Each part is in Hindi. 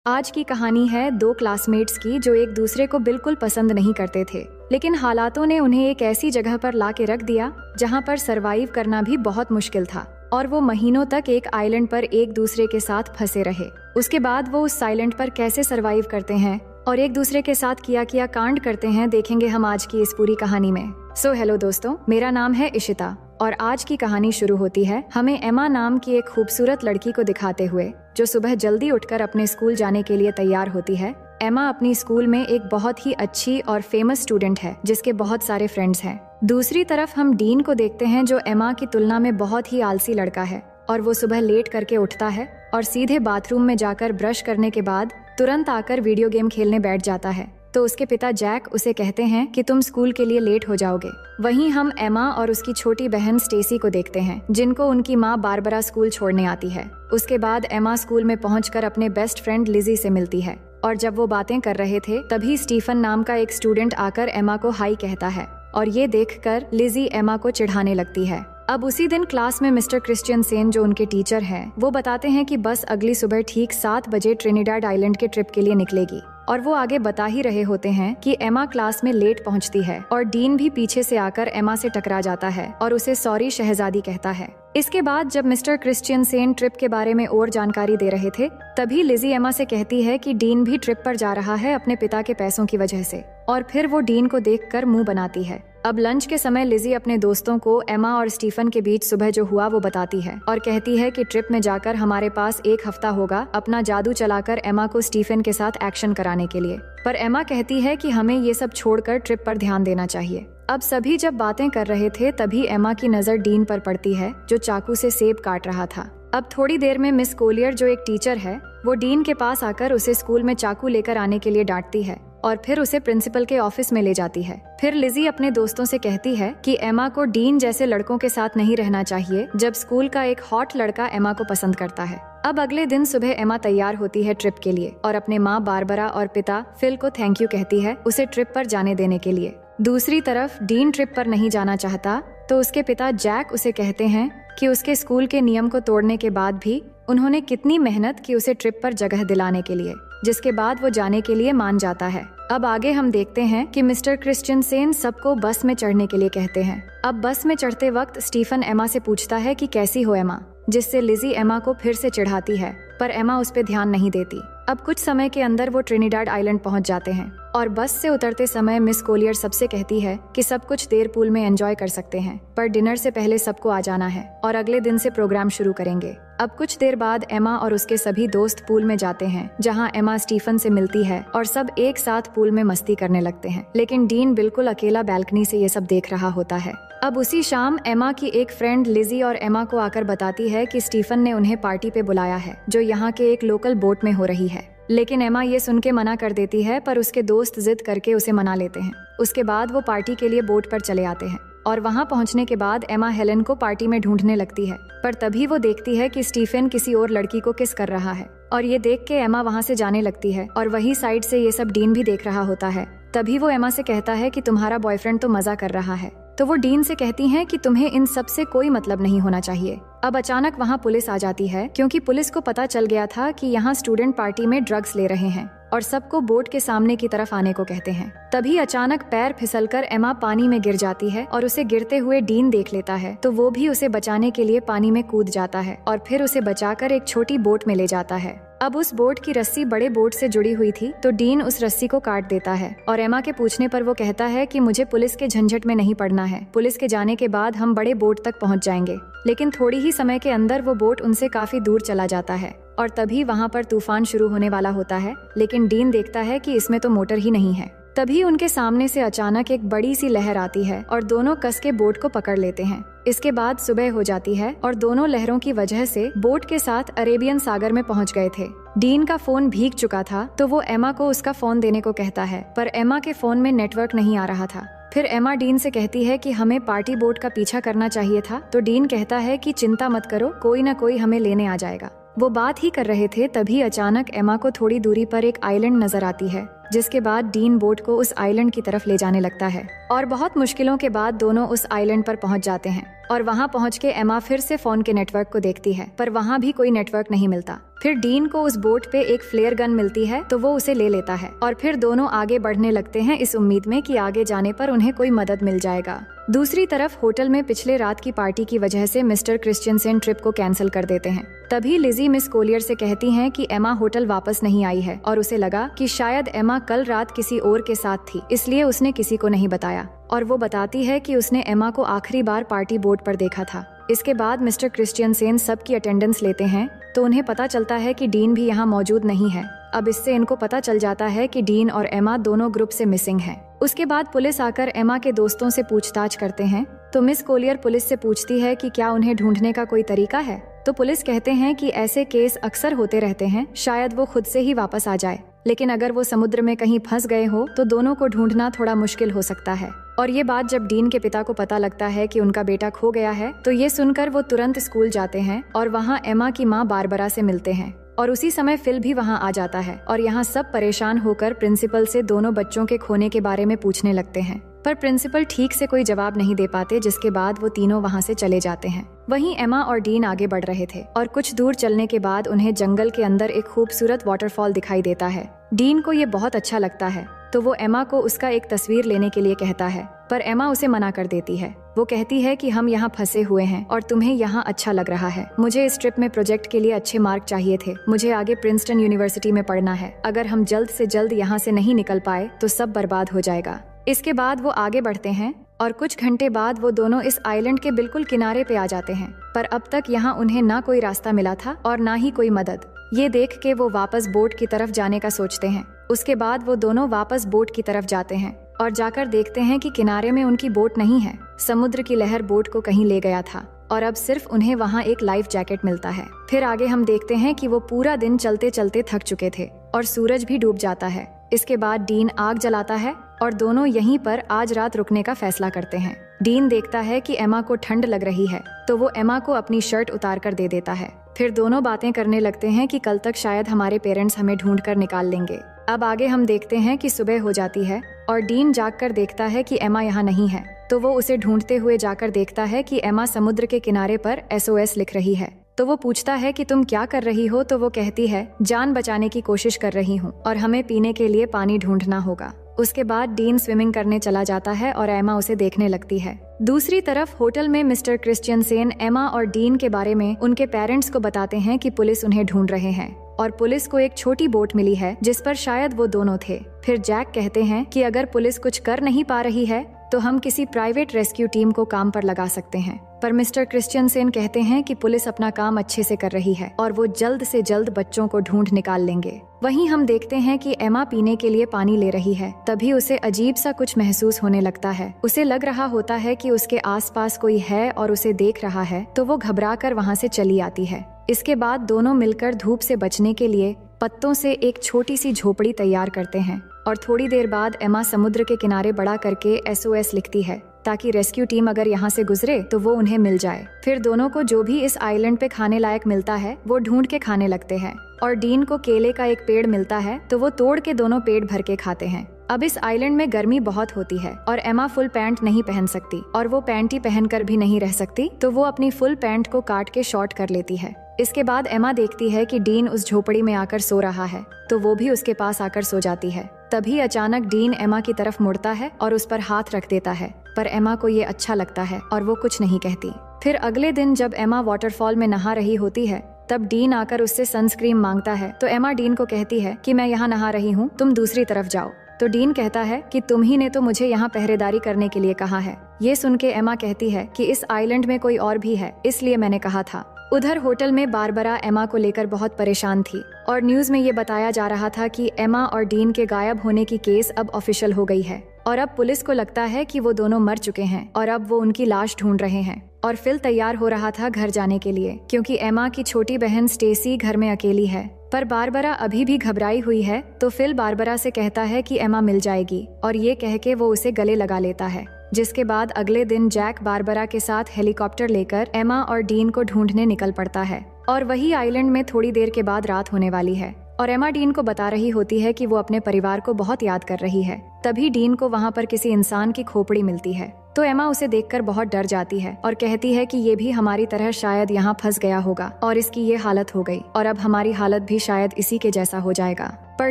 आज की कहानी है दो क्लासमेट्स की जो एक दूसरे को बिल्कुल पसंद नहीं करते थे, लेकिन हालातों ने उन्हें एक ऐसी जगह पर ला के रख दिया जहाँ पर सरवाइव करना भी बहुत मुश्किल था और वो महीनों तक एक आइलैंड पर एक दूसरे के साथ फंसे रहे। उसके बाद वो उस आइलैंड पर कैसे सरवाइव करते हैं और एक दूसरे के साथ किया कांड करते हैं, देखेंगे हम आज की इस पूरी कहानी में। सो हेलो दोस्तों, मेरा नाम है इशिता और आज की कहानी शुरू होती है हमें एमा नाम की एक खूबसूरत लड़की को दिखाते हुए जो सुबह जल्दी उठकर अपने स्कूल जाने के लिए तैयार होती है। एमा अपनी स्कूल में एक बहुत ही अच्छी और फेमस स्टूडेंट है जिसके बहुत सारे फ्रेंड्स हैं। दूसरी तरफ हम डीन को देखते हैं जो एमा की तुलना में बहुत ही आलसी लड़का है और वो सुबह लेट करके उठता है और सीधे बाथरूम में जाकर ब्रश करने के बाद तुरंत आकर वीडियो गेम खेलने बैठ जाता है। तो उसके पिता जैक उसे कहते हैं कि तुम स्कूल के लिए लेट हो जाओगे। वहीं हम एमा और उसकी छोटी बहन स्टेसी को देखते हैं जिनको उनकी माँ बारबरा स्कूल छोड़ने आती है। उसके बाद एमा स्कूल में पहुंचकर अपने बेस्ट फ्रेंड लिजी से मिलती है और जब वो बातें कर रहे थे तभी स्टीफन नाम का एक स्टूडेंट आकर एमा को हाई कहता है और ये देखकर लिजी एमा को चिढ़ाने लगती है। अब उसी दिन क्लास में मिस्टर क्रिश्चियनसेन जो उनके टीचर हैं वो बताते हैं कि बस अगली सुबह ठीक 7 बजे ट्रिनिडाड आइलैंड के ट्रिप के लिए निकलेगी और वो आगे बता ही रहे होते हैं कि एमा क्लास में लेट पहुंचती है और डीन भी पीछे से आकर एमा से टकरा जाता है और उसे सॉरी शहजादी कहता है। इसके बाद जब मिस्टर क्रिश्चियनसेन ट्रिप के बारे में और जानकारी दे रहे थे तभी लिजी एमा से कहती है कि डीन भी ट्रिप पर जा रहा है अपने पिता के पैसों की वजह से और फिर वो डीन को देखकर मुंह बनाती है। अब लंच के समय लिजी अपने दोस्तों को एमा और स्टीफन के बीच सुबह जो हुआ वो बताती है और कहती है कि ट्रिप में जाकर हमारे पास 1 हफ्ता होगा अपना जादू चलाकर एमा को स्टीफन के साथ एक्शन कराने के लिए। पर एमा कहती है कि हमें ये सब छोड़कर ट्रिप पर ध्यान देना चाहिए। अब सभी जब बातें कर रहे थे तभी एमा की नजर डीन पर पड़ती है जो चाकू से सेब काट रहा था। अब थोड़ी देर में मिस कोलियर जो एक टीचर है वो डीन के पास आकर उसे स्कूल में चाकू लेकर आने के लिए डांटती है और फिर उसे प्रिंसिपल के ऑफिस में ले जाती है। फिर लिजी अपने दोस्तों से कहती है कि एमा को डीन जैसे लड़कों के साथ नहीं रहना चाहिए जब स्कूल का एक हॉट लड़का एमा को पसंद करता है। अब अगले दिन सुबह एमा तैयार होती है ट्रिप के लिए और अपने माँ बारबरा और पिता फिल को थैंक यू कहती है उसे ट्रिप पर जाने देने के लिए। दूसरी तरफ डीन ट्रिप पर नहीं जाना चाहता तो उसके पिता जैक उसे कहते हैं कि उसके स्कूल के नियम को तोड़ने के बाद भी उन्होंने कितनी मेहनत की उसे ट्रिप पर जगह दिलाने के लिए, जिसके बाद वो जाने के लिए मान जाता है। अब आगे हम देखते हैं कि मिस्टर क्रिश्चियनसेन सबको बस में चढ़ने के लिए कहते हैं। अब बस में चढ़ते वक्त स्टीफन एमा से पूछता है कि कैसी हो एमा, जिससे लिजी एमा को फिर से चिढ़ाती है पर एमा उस पर ध्यान नहीं देती। अब कुछ समय के अंदर वो ट्रिनिडाड आइलैंड पहुंच जाते हैं और बस से उतरते समय मिस कोलियर सबसे कहती है कि सब कुछ देर पूल में एंजॉय कर सकते हैं पर डिनर से पहले सबको आ जाना है और अगले दिन से प्रोग्राम शुरू करेंगे। अब कुछ देर बाद एमा और उसके सभी दोस्त पूल में जाते हैं जहां एमा स्टीफन से मिलती है और सब एक साथ पूल में मस्ती करने लगते हैं, लेकिन डीन बिल्कुल अकेला बैल्कनी से ये सब देख रहा होता है। अब उसी शाम एमा की एक फ्रेंड लिजी और एमा को आकर बताती है कि स्टीफन ने उन्हें पार्टी पे बुलाया है जो यहाँ के एक लोकल बोट में हो रही है, लेकिन एमा ये सुन के मना कर देती है पर उसके दोस्त जिद करके उसे मना लेते हैं। उसके बाद वो पार्टी के लिए बोट पर चले आते हैं और वहां पहुंचने के बाद एमा हेलन को पार्टी में ढूंढने लगती है पर तभी वो देखती है कि स्टीफन किसी और लड़की को किस कर रहा है और ये देख के एमा वहां से जाने लगती है और वही साइड से ये सब डीन भी देख रहा होता है। तभी वो एमा से कहता है कि तुम्हारा बॉयफ्रेंड तो मजा कर रहा है, तो वो डीन से कहती हैं कि तुम्हें इन सब से कोई मतलब नहीं होना चाहिए। अब अचानक वहाँ पुलिस आ जाती है क्योंकि पुलिस को पता चल गया था कि यहाँ स्टूडेंट पार्टी में ड्रग्स ले रहे हैं और सबको बोट के सामने की तरफ आने को कहते हैं। तभी अचानक पैर फिसलकर एमा पानी में गिर जाती है और उसे गिरते हुए डीन देख लेता है तो वो भी उसे बचाने के लिए पानी में कूद जाता है और फिर उसे बचाकर एक छोटी बोट में ले जाता है। अब उस बोट की रस्सी बड़े बोट से जुड़ी हुई थी तो डीन उस रस्सी को काट देता है और एमा के पूछने पर वो कहता है कि मुझे पुलिस के झंझट में नहीं पड़ना है, पुलिस के जाने के बाद हम बड़े बोट तक पहुंच जाएंगे। लेकिन थोड़ी ही समय के अंदर वो बोट उनसे काफी दूर चला जाता है और तभी वहाँ पर तूफान शुरू होने वाला होता है, लेकिन डीन देखता है कि इसमें तो मोटर ही नहीं है। तभी उनके सामने से अचानक एक बड़ी सी लहर आती है और दोनों कस के बोट को पकड़ लेते हैं। इसके बाद सुबह हो जाती है और दोनों लहरों की वजह से बोट के साथ अरेबियन सागर में पहुंच गए थे। डीन का फोन भीग चुका था तो वो एमा को उसका फोन देने को कहता है पर एमा के फोन में नेटवर्क नहीं आ रहा था। फिर एमा डीन से कहती है कि हमें पार्टी बोट का पीछा करना चाहिए था तो डीन कहता है कि चिंता मत करो, कोई ना कोई हमें लेने आ जाएगा। वो बात ही कर रहे थे तभी अचानक एमा को थोड़ी दूरी पर एक आइलैंड नजर आती है जिसके बाद डीन बोट को उस आइलैंड की तरफ ले जाने लगता है और बहुत मुश्किलों के बाद दोनों उस आइलैंड पर पहुंच जाते हैं। और वहां पहुंच के एमा फिर से फोन के नेटवर्क को देखती है, पर वहां भी कोई नेटवर्क नहीं मिलता। फिर डीन को उस बोट पे एक फ्लेयर गन मिलती है, तो वो उसे ले लेता है और फिर दोनों आगे बढ़ने लगते हैं इस उम्मीद में कि आगे जाने पर उन्हें कोई मदद मिल जाएगा। दूसरी तरफ होटल में पिछले रात की पार्टी की वजह से मिस्टर क्रिश्चियनसेन ट्रिप को कैंसिल कर देते हैं। तभी लिजी मिस कोलियर से कहती हैं कि एमा होटल वापस नहीं आई है और उसे लगा कि शायद एमा कल रात किसी और के साथ थी, इसलिए उसने किसी को नहीं बताया। और वो बताती है कि उसने एमा को आखिरी बार पार्टी बोट पर देखा था। इसके बाद मिस्टर क्रिश्चियनसेन सबकी अटेंडेंस लेते हैं, तो उन्हें पता चलता है कि डीन भी यहाँ मौजूद नहीं है। अब इससे इनको पता चल जाता है कि डीन और एमा दोनों ग्रुप से मिसिंग हैं। उसके बाद पुलिस आकर एमा के दोस्तों से पूछताछ करते हैं, तो मिस कोलियर पुलिस से पूछती है कि क्या उन्हें ढूंढने का कोई तरीका है। तो पुलिस कहते हैं कि ऐसे केस अक्सर होते रहते हैं, शायद वो खुद से ही वापस आ जाए, लेकिन अगर वो समुद्र में कहीं फंस गए हो तो दोनों को ढूंढना थोड़ा मुश्किल हो सकता है। और ये बात जब डीन के पिता को पता लगता है कि उनका बेटा खो गया है, तो ये सुनकर वो तुरंत स्कूल जाते हैं और वहाँ एमा की माँ बारबरा से मिलते हैं। और उसी समय फिल भी वहाँ आ जाता है और यहाँ सब परेशान होकर प्रिंसिपल से दोनों बच्चों के खोने के बारे में पूछने लगते हैं, पर प्रिंसिपल ठीक से कोई जवाब नहीं दे पाते, जिसके बाद वो तीनों वहाँ से चले जाते हैं। वहीं एमा और डीन आगे बढ़ रहे थे और कुछ दूर चलने के बाद उन्हें जंगल के अंदर एक खूबसूरत वाटरफॉल दिखाई देता है। डीन को ये बहुत अच्छा लगता है, तो वो एमा को उसका एक तस्वीर लेने के लिए कहता है, पर एमा उसे मना कर देती है। वो कहती है कि हम यहाँ फंसे हुए हैं और तुम्हें यहाँ अच्छा लग रहा है। मुझे इस ट्रिप में प्रोजेक्ट के लिए अच्छे मार्क चाहिए थे। मुझे आगे प्रिंसटन यूनिवर्सिटी में पढ़ना है। अगर हम जल्द से जल्द यहाँ से नहीं निकल पाए तो सब बर्बाद हो जाएगा। इसके बाद वो आगे बढ़ते हैं और कुछ घंटे बाद वो दोनों इस आइलैंड के बिल्कुल किनारे पे आ जाते हैं, पर अब तक यहाँ उन्हें ना कोई रास्ता मिला था और ना ही कोई मदद। ये देख के वो वापस बोट की तरफ जाने का सोचते हैं। उसके बाद वो दोनों वापस बोट की तरफ जाते हैं और जाकर देखते हैं कि किनारे में उनकी बोट नहीं है। समुद्र की लहर बोट को कहीं ले गया था और अब सिर्फ उन्हें वहाँ एक लाइफ जैकेट मिलता है। फिर आगे हम देखते हैं कि वो पूरा दिन चलते चलते थक चुके थे और सूरज भी डूब जाता है। इसके बाद डीन आग जलाता है और दोनों यहीं पर आज रात रुकने का फैसला करते हैं। डीन देखता है कि एमा को ठंड लग रही है, तो वो एमा को अपनी शर्ट उतार कर दे देता है। फिर दोनों बातें करने लगते हैं कि कल तक शायद हमारे पेरेंट्स हमें ढूंढ कर निकाल लेंगे। अब आगे हम देखते हैं कि सुबह हो जाती है और डीन जागकर देखता है कि एमा यहाँ नहीं है, तो वो उसे ढूंढते हुए जाकर देखता है कि एमा समुद्र के किनारे पर SOS लिख रही है। तो वो पूछता है कि तुम क्या कर रही हो, तो वो कहती है जान बचाने की कोशिश कर रही हूँ और हमें पीने के लिए पानी ढूंढना होगा। उसके बाद डीन स्विमिंग करने चला जाता है और एमा उसे देखने लगती है। दूसरी तरफ होटल में मिस्टर क्रिश्चियनसेन एमा और डीन के बारे में उनके पेरेंट्स को बताते हैं कि पुलिस उन्हें ढूंढ रहे हैं और पुलिस को एक छोटी बोट मिली है जिस पर शायद वो दोनों थे। फिर जैक कहते हैं कि अगर पुलिस कुछ कर नहीं पा रही है तो हम किसी प्राइवेट रेस्क्यू टीम को काम पर लगा सकते हैं, पर मिस्टर क्रिश्चियनसेन कहते हैं कि पुलिस अपना काम अच्छे से कर रही है और वो जल्द से जल्द बच्चों को ढूंढ निकाल लेंगे। वहीं हम देखते हैं कि एमा पीने के लिए पानी ले रही है, तभी उसे अजीब सा कुछ महसूस होने लगता है। उसे लग रहा होता है कि उसके आसपास कोई है और उसे देख रहा है, तो वो घबराकर वहाँ से चली आती है। इसके बाद दोनों मिलकर धूप से बचने के लिए पत्तों से एक छोटी सी झोपड़ी तैयार करते हैं और थोड़ी देर बाद एमा समुद्र के किनारे बड़ा करके SOS लिखती है ताकि रेस्क्यू टीम अगर यहाँ से गुजरे तो वो उन्हें मिल जाए। फिर दोनों को जो भी इस आइलैंड पे खाने लायक मिलता है वो ढूंढ के खाने लगते हैं और डीन को केले का एक पेड़ मिलता है, तो वो तोड़ के दोनों पेट भर के खाते हैं। अब इस आइलैंड में गर्मी बहुत होती है और एमा फुल पैंट नहीं पहन सकती और वो पैंटी पहनकर भी नहीं रह सकती, तो वो अपनी फुल पैंट को काट के शॉर्ट कर लेती है। इसके बाद एमा देखती है कि डीन उस झोपड़ी में आकर सो रहा है, तो वो भी उसके पास आकर सो जाती है। तभी अचानक डीन एमा की तरफ मुड़ता है और उस पर हाथ रख देता है, पर एमा को ये अच्छा लगता है और वो कुछ नहीं कहती। फिर अगले दिन जब एमा वाटरफॉल में नहा रही होती है, तब डीन आकर उससे सनस्क्रीन मांगता है, तो एमा डीन को कहती है कि मैं यहाँ नहा रही हूँ, तुम दूसरी तरफ जाओ। तो डीन कहता है कि तुम ही ने तो मुझे यहाँ पहरेदारी करने के लिए कहा है। ये सुन के एमा कहती है कि इस आइलैंड में कोई और भी है, इसलिए मैंने कहा था। उधर होटल में बारबरा एमा को लेकर बहुत परेशान थी और न्यूज में ये बताया जा रहा था कि एमा और डीन के गायब होने की केस अब ऑफिशियल हो गई है और अब पुलिस को लगता है कि वो दोनों मर चुके हैं और अब वो उनकी लाश ढूंढ रहे हैं। और फिल तैयार हो रहा था घर जाने के लिए, क्योंकि एमा की छोटी बहन स्टेसी घर में अकेली है, पर बारबरा अभी भी घबराई हुई है। तो फिल बारबरा से कहता है कि एमा मिल जाएगी और ये कह के वो उसे गले लगा लेता है। जिसके बाद अगले दिन जैक बारबरा के साथ हेलीकॉप्टर लेकर एमा और डीन को ढूंढने निकल पड़ता है और वही आइलैंड में थोड़ी देर के बाद रात होने वाली है। और एमा डीन को बता रही होती है कि वो अपने परिवार को बहुत याद कर रही है। तभी डीन को वहाँ पर किसी इंसान की खोपड़ी मिलती है, तो एमा उसे देखकर बहुत डर जाती है और कहती है कि ये भी हमारी तरह शायद यहाँ फंस गया होगा और इसकी ये हालत हो गई और अब हमारी हालत भी शायद इसी के जैसा हो जाएगा। पर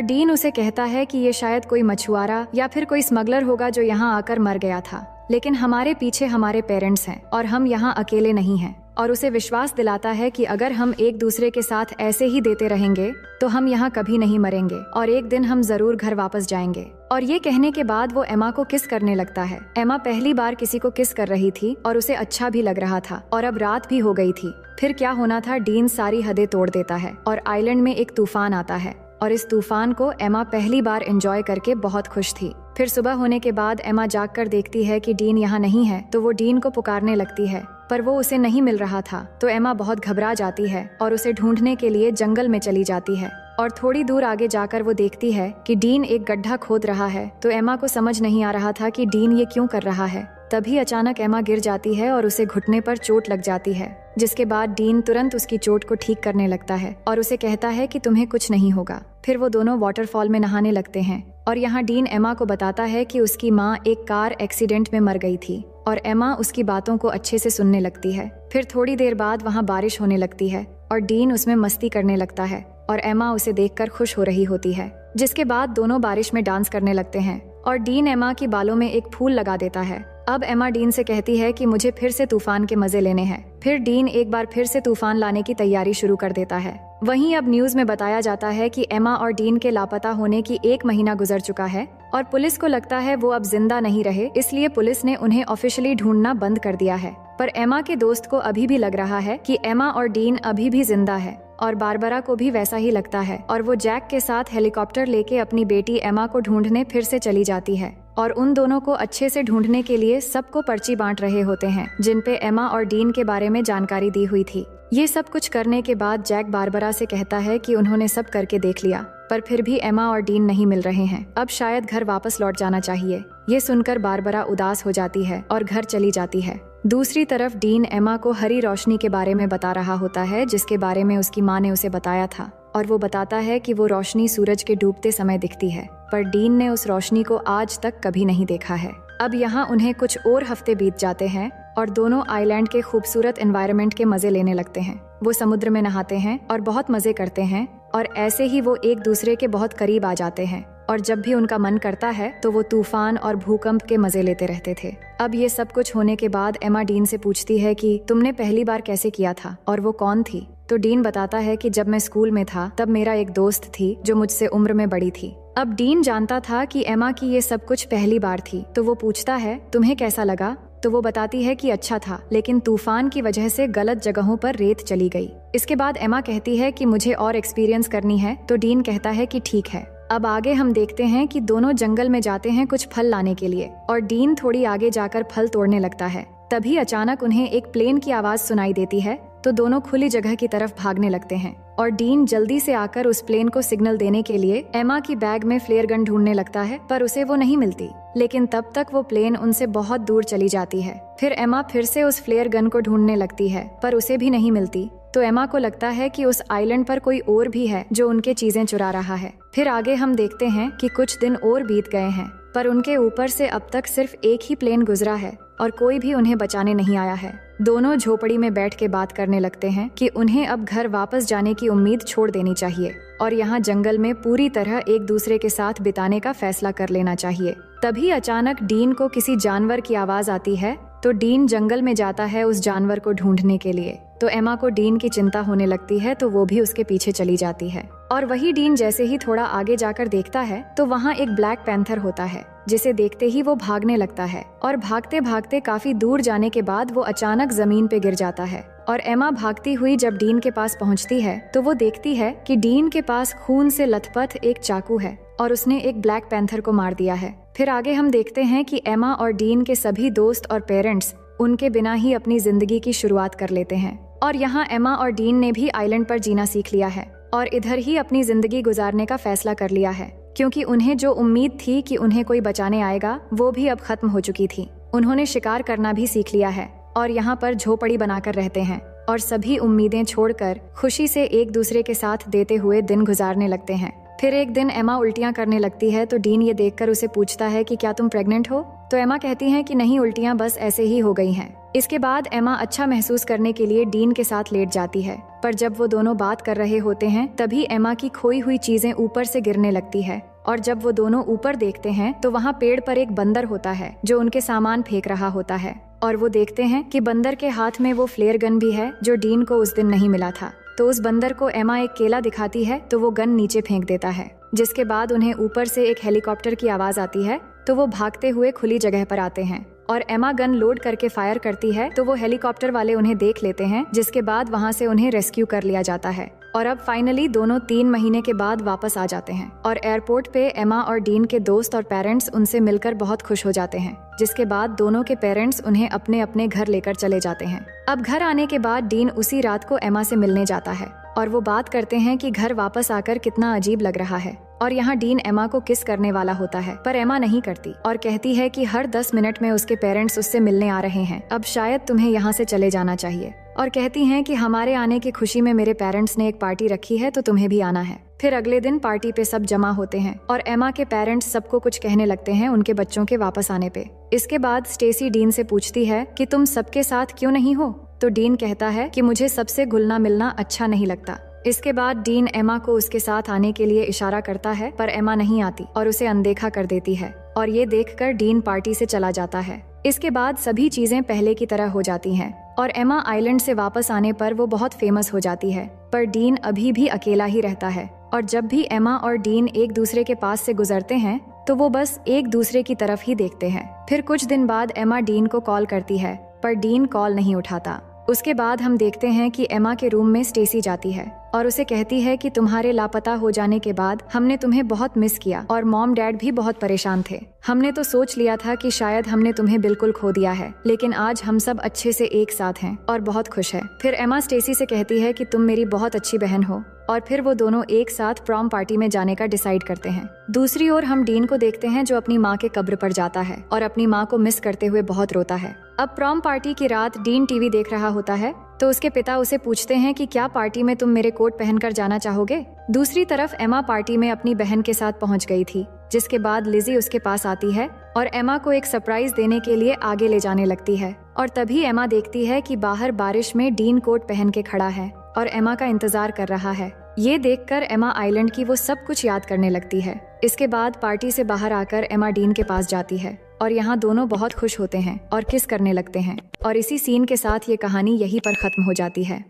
डीन उसे कहता है कि ये शायद कोई मछुआरा या फिर कोई स्मगलर होगा जो यहाँ आकर मर गया था, लेकिन हमारे पीछे हमारे पेरेंट्स हैं और हम यहाँ अकेले नहीं हैं। और उसे विश्वास दिलाता है कि अगर हम एक दूसरे के साथ ऐसे ही देते रहेंगे तो हम यहाँ कभी नहीं मरेंगे और एक दिन हम जरूर घर वापस जाएंगे। और ये कहने के बाद वो एमा को किस करने लगता है। एमा पहली बार किसी को किस कर रही थी और उसे अच्छा भी लग रहा था और अब रात भी हो गई थी। फिर क्या होना था, डीन सारी हदें तोड़ देता है और आइलैंड में एक तूफान आता है और इस तूफान को एमा पहली बार एंजॉय करके बहुत खुश थी। फिर सुबह होने के बाद एमा जाग कर देखती है कि डीन यहाँ नहीं है, तो वो डीन को पुकारने लगती है पर वो उसे नहीं मिल रहा था। तो एमा बहुत घबरा जाती है और उसे ढूंढने के लिए जंगल में चली जाती है और थोड़ी दूर आगे जाकर वो देखती है कि डीन एक गड्ढा खोद रहा है। तो एमा को समझ नहीं आ रहा था कि डीन ये क्यों कर रहा है। तभी अचानक एमा गिर जाती है और उसे घुटने पर चोट लग जाती है, जिसके बाद डीन तुरंत उसकी चोट को ठीक करने लगता है और उसे कहता है कि तुम्हें कुछ नहीं होगा। फिर वो दोनों वाटरफॉल में नहाने लगते हैं और यहाँ डीन एमा को बताता है कि उसकी माँ एक कार एक्सीडेंट में मर गई थी और एमा उसकी बातों को अच्छे से सुनने लगती है। फिर थोड़ी देर बाद वहाँ बारिश होने लगती है और डीन उसमें मस्ती करने लगता है और एमा उसे देखकर खुश हो रही होती है, जिसके बाद दोनों बारिश में डांस करने लगते हैं और डीन एमा की बालों में एक फूल लगा देता है। अब एमा डीन से कहती है कि मुझे फिर से तूफान के मजे लेने हैं। फिर डीन एक बार फिर से तूफान लाने की तैयारी शुरू कर देता है। वहीं अब न्यूज में बताया जाता है कि एमा और डीन के लापता होने की 1 महीना गुजर चुका है और पुलिस को लगता है वो अब जिंदा नहीं रहे, इसलिए पुलिस ने उन्हें ऑफिशियली ढूंढना बंद कर दिया है। पर एमा के दोस्त को अभी भी लग रहा है कि एमा और डीन अभी भी जिंदा है और बारबरा को भी वैसा ही लगता है और वो जैक के साथ हेलीकॉप्टर लेके अपनी बेटी एमा को ढूंढने फिर से चली जाती है और उन दोनों को अच्छे से ढूंढने के लिए सबको पर्ची बांट रहे होते हैं जिन पे एमा और डीन के बारे में जानकारी दी हुई थी। ये सब कुछ करने के बाद जैक बारबरा से कहता है कि उन्होंने सब करके देख लिया पर फिर भी एमा और डीन नहीं मिल रहे हैं, अब शायद घर वापस लौट जाना चाहिए। ये सुनकर बारबरा उदास हो जाती है और घर चली जाती है। दूसरी तरफ डीन एमा को हरी रोशनी के बारे में बता रहा होता है जिसके बारे में उसकी माँ ने उसे बताया था और वो बताता है कि वो रोशनी सूरज के डूबते समय दिखती है, पर डीन ने उस रोशनी को आज तक कभी नहीं देखा है। अब यहाँ उन्हें कुछ और हफ्ते बीत जाते हैं और दोनों आइलैंड के खूबसूरत एनवायरनमेंट के मजे लेने लगते हैं। वो समुद्र में नहाते हैं और बहुत मजे करते हैं और ऐसे ही वो एक दूसरे के बहुत करीब आ जाते हैं और जब भी उनका मन करता है तो वो तूफान और भूकंप के मजे लेते रहते थे। अब ये सब कुछ होने के बाद एमा डीन से पूछती है कि तुमने पहली बार कैसे किया था और वो कौन थी। तो डीन बताता है कि जब मैं स्कूल में था तब मेरा एक दोस्त थी जो मुझसे उम्र में बड़ी थी। अब डीन जानता था कि एमा की ये सब कुछ पहली बार थी, तो वो पूछता है तुम्हें कैसा लगा। तो वो बताती है कि अच्छा था, लेकिन तूफान की वजह से गलत जगहों पर रेत चली गई। इसके बाद एमा कहती है कि मुझे और एक्सपीरियंस करनी है, तो डीन कहता है कि ठीक है। अब आगे हम देखते हैं कि दोनों जंगल में जाते हैं कुछ फल लाने के लिए और डीन थोड़ी आगे जाकर फल तोड़ने लगता है। तभी अचानक उन्हें एक प्लेन की आवाज सुनाई देती है, तो दोनों खुली जगह की तरफ भागने लगते हैं और डीन जल्दी से आकर उस प्लेन को सिग्नल देने के लिए एमा की बैग में फ्लेयर गन ढूंढने लगता है, पर उसे वो नहीं मिलती। लेकिन तब तक वो प्लेन उनसे बहुत दूर चली जाती है। फिर एमा फिर से उस फ्लेयर गन को ढूंढने लगती है, पर उसे भी नहीं मिलती। तो एमा को लगता है कि उस आइलैंड पर कोई और भी है जो उनके चीजें चुरा रहा है। फिर आगे हम देखते हैं कि कुछ दिन और बीत गए हैं, पर उनके ऊपर से अब तक सिर्फ एक ही प्लेन गुजरा है और कोई भी उन्हें बचाने नहीं आया है। दोनों झोपड़ी में बैठ के बात करने लगते हैं कि उन्हें अब घर वापस जाने की उम्मीद छोड़ देनी चाहिए और यहाँ जंगल में पूरी तरह एक दूसरे के साथ बिताने का फैसला कर लेना चाहिए। तभी अचानक डीन को किसी जानवर की आवाज आती है, तो डीन जंगल में जाता है उस जानवर को ढूंढने के लिए। तो एमा को डीन की चिंता होने लगती है, तो वो भी उसके पीछे चली जाती है और वही डीन जैसे ही थोड़ा आगे जाकर देखता है तो वहाँ एक ब्लैक पैंथर होता है, जिसे देखते ही वो भागने लगता है और भागते भागते काफी दूर जाने के बाद वो अचानक जमीन पे गिर जाता है। और एमा भागती हुई जब डीन के पास पहुँचती है तो वो देखती है कि डीन के पास खून से लथपथ एक चाकू है और उसने एक ब्लैक पैंथर को मार दिया है। फिर आगे हम देखते हैं कि एमा और डीन के सभी दोस्त और पेरेंट्स उनके बिना ही अपनी जिंदगी की शुरुआत कर लेते हैं और यहाँ एमा और डीन ने भी आइलैंड पर जीना सीख लिया है और इधर ही अपनी जिंदगी गुजारने का फैसला कर लिया है, क्योंकि उन्हें जो उम्मीद थी कि उन्हें कोई बचाने आएगा वो भी अब खत्म हो चुकी थी। उन्होंने शिकार करना भी सीख लिया है और यहाँ पर झोपड़ी बनाकर रहते हैं और सभी उम्मीदें छोड़कर खुशी से एक दूसरे के साथ देते हुए दिन गुजारने लगते हैं। फिर एक दिन एमा उल्टियां करने लगती है तो डीन ये देखकर उसे पूछता है कि क्या तुम प्रेग्नेंट हो? तो एमा कहती है कि नहीं, उल्टियां बस ऐसे ही हो गई हैं। इसके बाद एमा अच्छा महसूस करने के लिए डीन के साथ लेट जाती है, पर जब वो दोनों बात कर रहे होते हैं तभी एमा की खोई हुई चीजें ऊपर से गिरने लगती है और जब वो दोनों ऊपर देखते हैं तो वहाँ पेड़ पर एक बंदर होता है जो उनके सामान फेंक रहा होता है और वो देखते हैं कि बंदर के हाथ में वो फ्लेयर गन भी है जो डीन को उस दिन नहीं मिला था। तो उस बंदर को एमा एक केला दिखाती है तो वो गन नीचे फेंक देता है, जिसके बाद उन्हें ऊपर से एक हेलीकॉप्टर की आवाज आती है तो वो भागते हुए खुली जगह पर आते हैं और एमा गन लोड करके फायर करती है तो वो हेलीकॉप्टर वाले उन्हें देख लेते हैं, जिसके बाद वहाँ से उन्हें रेस्क्यू कर लिया जाता है और अब फाइनली दोनों 3 महीने के बाद वापस आ जाते हैं और एयरपोर्ट पे एमा और डीन के दोस्त और पेरेंट्स उनसे मिलकर बहुत खुश हो जाते हैं, जिसके बाद दोनों के पेरेंट्स उन्हें अपने अपने घर लेकर चले जाते हैं। अब घर आने के बाद डीन उसी रात को एमा से मिलने जाता है और वो बात करते हैं कि घर वापस आकर कितना अजीब लग रहा है और यहाँ डीन एमा को किस करने वाला होता है, पर एमा नहीं करती और कहती है कि हर 10 मिनट में उसके पेरेंट्स उससे मिलने आ रहे हैं, अब शायद तुम्हें यहाँ से चले जाना चाहिए। और कहती हैं कि हमारे आने की खुशी में मेरे पेरेंट्स ने एक पार्टी रखी है तो तुम्हें भी आना है। फिर अगले दिन पार्टी पे सब जमा होते हैं और एमा के पेरेंट्स सबको कुछ कहने लगते हैं उनके बच्चों के वापस आने पे। इसके बाद स्टेसी डीन से पूछती है कि तुम सबके साथ क्यों नहीं हो? तो डीन कहता है कि मुझे सबसे घुलना मिलना अच्छा नहीं लगता। इसके बाद डीन एमा को उसके साथ आने के लिए इशारा करता है पर एमा नहीं आती और उसे अनदेखा कर देती है और ये देखकर डीन पार्टी से चला जाता है। इसके बाद सभी चीजें पहले की तरह हो जाती हैं और एमा आइलैंड से वापस आने पर वो बहुत फेमस हो जाती है, पर डीन अभी भी अकेला ही रहता है और जब भी एमा और डीन एक दूसरे के पास से गुजरते हैं तो वो बस एक दूसरे की तरफ ही देखते हैं। फिर कुछ दिन बाद एमा डीन को कॉल करती है पर डीन कॉल नहीं उठाता। उसके बाद हम देखते हैं कि एमा के रूम में स्टेसी जाती है और उसे कहती है कि तुम्हारे लापता हो जाने के बाद हमने तुम्हें बहुत मिस किया और मॉम डैड भी बहुत परेशान थे। हमने तो सोच लिया था कि शायद हमने तुम्हें बिल्कुल खो दिया है, लेकिन आज हम सब अच्छे से एक साथ हैं और बहुत खुश है। फिर एमा स्टेसी से कहती है कि तुम मेरी बहुत अच्छी बहन हो और फिर वो दोनों एक साथ प्रॉम पार्टी में जाने का डिसाइड करते हैं। दूसरी ओर हम डीन को देखते हैं जो अपनी माँ के कब्र पर जाता है और अपनी माँ को मिस करते हुए बहुत रोता है। अब प्रॉम पार्टी की रात डीन टीवी देख रहा होता है तो उसके पिता उसे पूछते हैं कि क्या पार्टी में तुम मेरे कोट पहनकर जाना चाहोगे? दूसरी तरफ एमा पार्टी में अपनी बहन के साथ पहुंच गई थी, जिसके बाद लिजी उसके पास आती है और एमा को एक सरप्राइज देने के लिए आगे ले जाने लगती है और तभी एमा देखती है कि बाहर बारिश में डीन कोट पहन के खड़ा है और एमा का इंतजार कर रहा है। ये देखकर एमा आइलैंड की वो सब कुछ याद करने लगती है। इसके बाद पार्टी से बाहर आकर एमा डीन के पास जाती है और यहाँ दोनों बहुत खुश होते हैं और किस करने लगते हैं और इसी सीन के साथ ये कहानी यहीं पर खत्म हो जाती है।